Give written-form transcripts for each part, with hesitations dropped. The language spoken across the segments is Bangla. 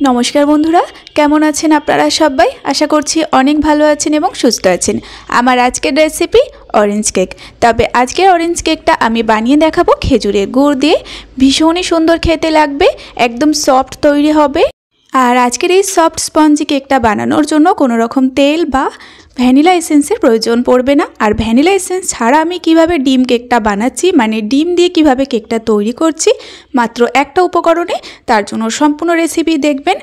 नमस्कार बंधुरा केमन आছেন আপনারা সবাই आशा করছি অনেক ভালো আছেন এবং সুস্থ আছেন। আমার আজকের রেসিপি অরেঞ্জ কেক। তবে আজকের অরেঞ্জ কেকটা আমি বানিয়ে দেখাবো খেজুরের গুড় দিয়ে। ভীষণই সুন্দর খেতে লাগবে, একদম সফট তৈরি হবে। আর আজকের এই সফট স্পঞ্জি কেকটা বানানোর জন্য কোনো রকম তেল বা ভ্যানিলা এসেন্সের প্রয়োজন পড়বে না। আর ভ্যানিলা এসেন্স ছাড়া আমি কিভাবে ডিম কেকটা বানাচ্ছি, মানে ডিম দিয়ে কিভাবে কেকটা তৈরি করছি মাত্র একটা উপকরণে, তার জন্য সম্পূর্ণ রেসিপি দেখবেন।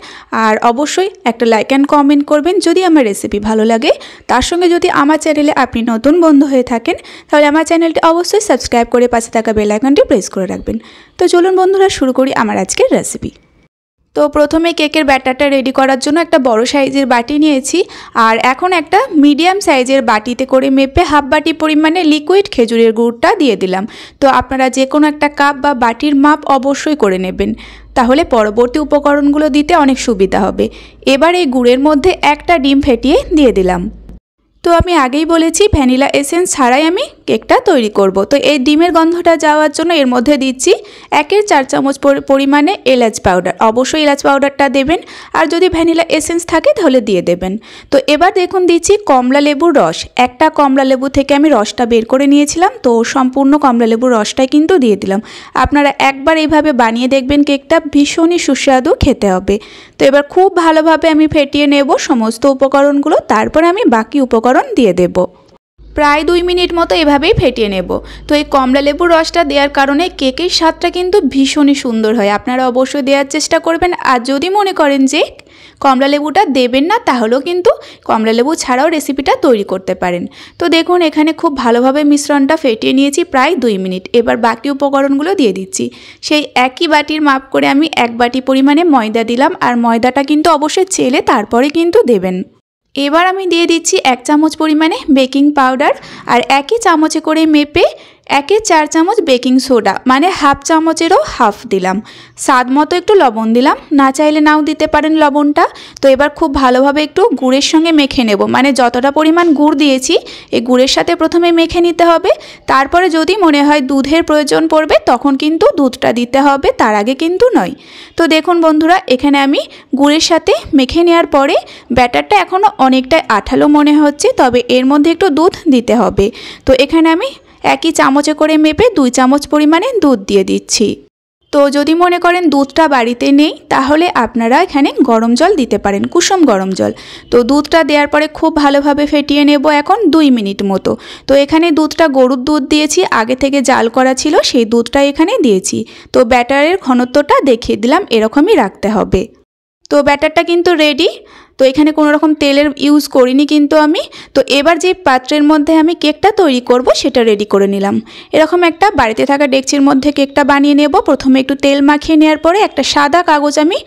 আর অবশ্যই একটা লাইক অ্যান্ড কমেন্ট করবেন যদি আমার রেসিপি ভালো লাগে। তার সঙ্গে যদি আমার চ্যানেলে আপনি নতুন বন্ধু হয়ে থাকেন তাহলে আমার চ্যানেলটি অবশ্যই সাবস্ক্রাইব করে পাশে থাকা বেল আইকনটি প্রেস করে রাখবেন। তো চলুন বন্ধুরা শুরু করি আমার আজকের রেসিপি। তো প্রথমে কেকের ব্যাটারটা রেডি করার জন্য একটা বড় সাইজের বাটি নিয়েছি। আর এখন একটা মিডিয়াম সাইজের বাটিতে করে মেপে হাফ বাটি পরিমাণে লিকুইড খেজুরের গুড়টা দিয়ে দিলাম। তো আপনারা যে কোনো একটা কাপ বা বাটির মাপ অবশ্যই করে নেবেন, তাহলে পরবর্তী উপকরণগুলো দিতে অনেক সুবিধা হবে। এবার এই গুড়ের মধ্যে একটা ডিম ফেটিয়ে দিয়ে দিলাম। তো আমি আগেই বলেছি ভ্যানিলা এসেন্স ছাড়াই আমি কেকটা তৈরি করব। তো এই ডিমের গন্ধটা যাওয়ার জন্য এর মধ্যে দিচ্ছি 1/4 চামচ পরিমাণে এলাচ পাউডার। অবশ্যই এলাচ পাউডারটা দেবেন, আর যদি ভ্যানিলা এসেন্স থাকে তাহলে দিয়ে দেবেন। তো এবার দেখুন দিচ্ছি কমলা লেবুর রস। একটা কমলা লেবু থেকে আমি রসটা বের করে নিয়েছিলাম, তো সম্পূর্ণ কমলা লেবুর রসটাই কিন্তু দিয়ে দিলাম। আপনারা একবার এইভাবে বানিয়ে দেখবেন, কেকটা ভীষণই সুস্বাদু খেতে হবে। তো এবার খুব ভালোভাবে আমি ফেটিয়ে নেব সমস্ত উপকরণগুলো, তারপরে আমি বাকি উপকরণ দিয়ে দেব। প্রায় 2 মিনিট মতো এভাবেই ফেটিয়ে নেব। তো এই কমলা লেবুর রসটা দেওয়ার কারণে কেকের স্বাদটা কিন্তু ভীষণই সুন্দর হয়। আপনারা অবশ্যই দেওয়ার চেষ্টা করবেন। আর যদি মনে করেন যে কমলা লেবুটা দেবেন না, তাহলেও কিন্তু কমলা লেবু ছাড়াও রেসিপিটা তৈরি করতে পারেন। তো দেখুন এখানে খুব ভালোভাবে মিশ্রণটা ফেটিয়ে নিয়েছি প্রায় 2 মিনিট। এবার বাকি উপকরণগুলো দিয়ে দিচ্ছি। সেই একই বাটির মাপ করে আমি 1 বাটি পরিমাণে ময়দা দিলাম। আর ময়দাটা কিন্তু অবশ্যই চেলে তারপরে কিন্তু দেবেন। এবার আমি দিয়ে দিচ্ছি 1 চামচ পরিমাণে বেকিং পাউডার। আর একই চামচে করে মেপে 1/4 চামচ বেকিং সোডা, মানে হাফ চামচেরও হাফ দিলাম। স্বাদ মতো একটু লবণ দিলাম, না চাইলে নাও দিতে পারেন লবণটা। তো এবার খুব ভালোভাবে একটু গুড়ের সঙ্গে মেখে নেব, মানে যতটা পরিমাণ গুড় দিয়েছি এই গুড়ের সাথে প্রথমে মেখে নিতে হবে। তারপরে যদি মনে হয় দুধের প্রয়োজন পড়বে তখন কিন্তু দুধটা দিতে হবে, তার আগে কিন্তু নয়। তো দেখুন বন্ধুরা এখানে আমি গুড়ের সাথে মেখে নেওয়ার পরে ব্যাটারটা এখনও অনেকটাই আঠালো মনে হচ্ছে, তবে এর মধ্যে একটু দুধ দিতে হবে। তো এখানে আমি একই চামচে করে মেপে 2 চামচ পরিমাণে দুধ দিয়ে দিচ্ছি। তো যদি মনে করেন দুধটা বাড়িতে নেই তাহলে আপনারা এখানে গরম জল দিতে পারেন, কুসুম গরম জল। তো দুধটা দেওয়ার পরে খুব ভালোভাবে ফেটিয়ে নেব এখন 2 মিনিট মতো। তো এখানে দুধটা গরুর দুধ দিয়েছি, আগে থেকে জাল করা ছিল সেই দুধটা এখানে দিয়েছি। তো ব্যাটারের ঘনত্বটা দেখিয়ে দিলাম, এরকমই রাখতে হবে। তো ব্যাটারটা কিন্তু রেডি। তো এখানে কোনো রকম তেলের ইউজ করিনি কিন্তু আমি। তো এবার যে পাত্রের মধ্যে আমি কেকটা তৈরি করব সেটা রেডি করে নিলাম। এরকম একটা বাড়িতে থাকা ডেকচির মধ্যে কেকটা বানিয়ে নেব। প্রথমে একটু তেল মাখিয়ে নেওয়ার পরে একটা সাদা কাগজ আমি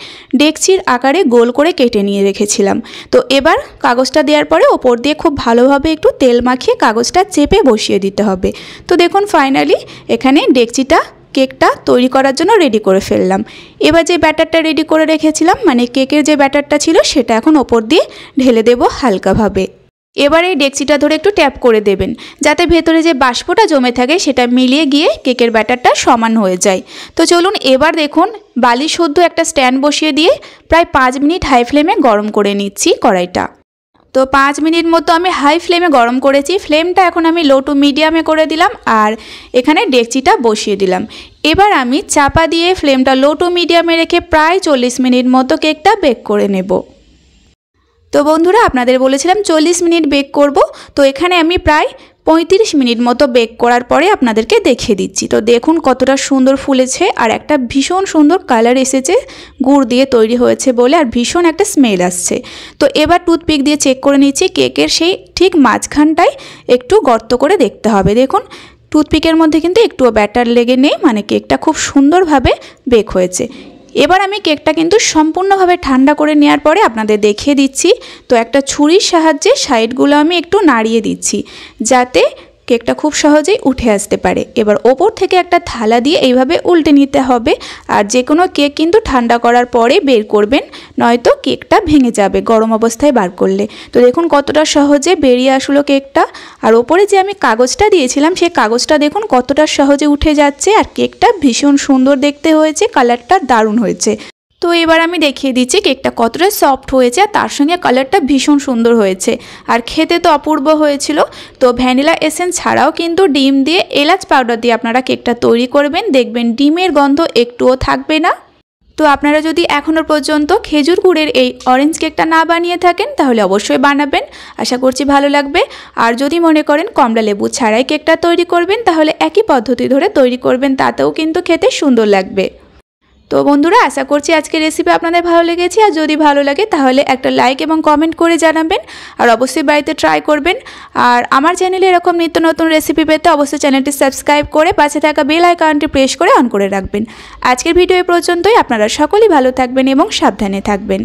ডেকচির আকারে গোল করে কেটে নিয়ে রেখেছিলাম। তো এবার কাগজটা দেওয়ার পরে ওপর দিয়ে খুব ভালোভাবে একটু তেল মাখিয়ে কাগজটা চেপে বসিয়ে দিতে হবে। তো দেখুন ফাইনালি এখানে ডেকচিটা কেকটা তৈরি করার জন্য রেডি করে ফেললাম। এবার যে ব্যাটারটা রেডি করে রেখেছিলাম, মানে কেকের যে ব্যাটারটা ছিল সেটা এখন ওপর দিয়ে ঢেলে দেব হালকাভাবে। এবার এই ডেকচিটা ধরে একটু ট্যাপ করে দেবেন, যাতে ভেতরে যে বাষ্পটা জমে থাকে সেটা মিলিয়ে গিয়ে কেকের ব্যাটারটা সমান হয়ে যায়। তো চলুন এবার দেখুন বালি শুদ্ধ একটা স্ট্যান্ড বসিয়ে দিয়ে প্রায় 5 মিনিট হাই ফ্লেমে গরম করে নিচ্ছি কড়াইটা। তো 5 মিনিট মতো আমি হাই ফ্লেমে গরম করেছি। ফ্লেমটা এখন আমি লো টু মিডিয়ামে করে দিলাম আর এখানে ডেকচিটা বসিয়ে দিলাম। এবার আমি চাপা দিয়ে ফ্লেমটা লো টু মিডিয়ামে রেখে প্রায় 40 মিনিট মতো কেকটা বেক করে নেব। তো বন্ধুরা আপনাদের বলেছিলাম 40 মিনিট বেক করব। তো এখানে আমি প্রায় 35 মিনিট মতো বেক করার পরে আপনাদেরকে দেখিয়ে দিচ্ছি। তো দেখুন কতটা সুন্দর ফুলেছে আর একটা ভীষণ সুন্দর কালার এসেছে গুড় দিয়ে তৈরি হয়েছে বলে, আর ভীষণ একটা স্মেল আসছে। তো এবার টুথপিক দিয়ে চেক করে নিচ্ছি, কেকের সেই ঠিক মাঝখানটায় একটু গর্ত করে দেখতে হবে। দেখুন টুথপিকের মধ্যে কিন্তু একটুও ব্যাটার লেগে নেই, মানে কেকটা খুব সুন্দরভাবে বেক হয়েছে। এবার আমি কেকটা কিন্তু সম্পূর্ণভাবে ঠান্ডা করে নেওয়ার পরে আপনাদের দেখিয়ে দিচ্ছি। তো একটা ছুরির সাহায্যে সাইডগুলো আমি একটু নাড়িয়ে দিচ্ছি যাতে কেকটা খুব সহজেই উঠে আসতে পারে। এবার ওপর থেকে একটা থালা দিয়ে এইভাবে উল্টে নিতে হবে। আর যে কোনো কেক কিন্তু ঠান্ডা করার পরে বের করবেন, নয়তো কেকটা ভেঙে যাবে গরম অবস্থায় বার করলে। তো দেখুন কতটা সহজে বেরিয়ে আসলো কেকটা। আর ওপরে যে আমি কাগজটা দিয়েছিলাম সেই কাগজটা দেখুন কতটা সহজে উঠে যাচ্ছে। আর কেকটা ভীষণ সুন্দর দেখতে হয়েছে, কালারটা দারুণ হয়েছে। তো এবার আমি দেখিয়ে দিচ্ছি কেকটা কতটা সফট হয়েছে আর তার সঙ্গে কালারটা ভীষণ সুন্দর হয়েছে আর খেতে তো অপূর্ব হয়েছিল। তো ভ্যানিলা এসেন্স ছাড়াও কিন্তু ডিম দিয়ে এলাচ পাউডার দিয়ে আপনারা কেকটা তৈরি করবেন, দেখবেন ডিমের গন্ধ একটুও থাকবে না। তো আপনারা যদি এখনও পর্যন্ত খেজুর গুড়ের এই অরেঞ্জ কেকটা না বানিয়ে থাকেন তাহলে অবশ্যই বানাবেন, আশা করছি ভালো লাগবে। আর যদি মনে করেন কমলা লেবু ছাড়াই কেকটা তৈরি করবেন তাহলে একই পদ্ধতি ধরে তৈরি করবেন, তাতেও কিন্তু খেতে সুন্দর লাগবে। তো বন্ধুরা, আশা করছি আজকের রেসিপি আপনাদের ভালো লেগেছে, আর যদি ভালো লাগে তাহলে একটা লাইক এবং কমেন্ট করে জানাবেন, আর অবশ্যই বাড়িতে ট্রাই করবেন। আর আমার চ্যানেলে এরকম নিত্য নতুন রেসিপি পেতে অবশ্যই চ্যানেলটি সাবস্ক্রাইব করে পাশে থাকা বেল আইকনটি প্রেস করে অন করে রাখবেন। আজকের ভিডিও এই পর্যন্তই। আপনারা সকলেই ভালো থাকবেন এবং সাবধানে থাকবেন।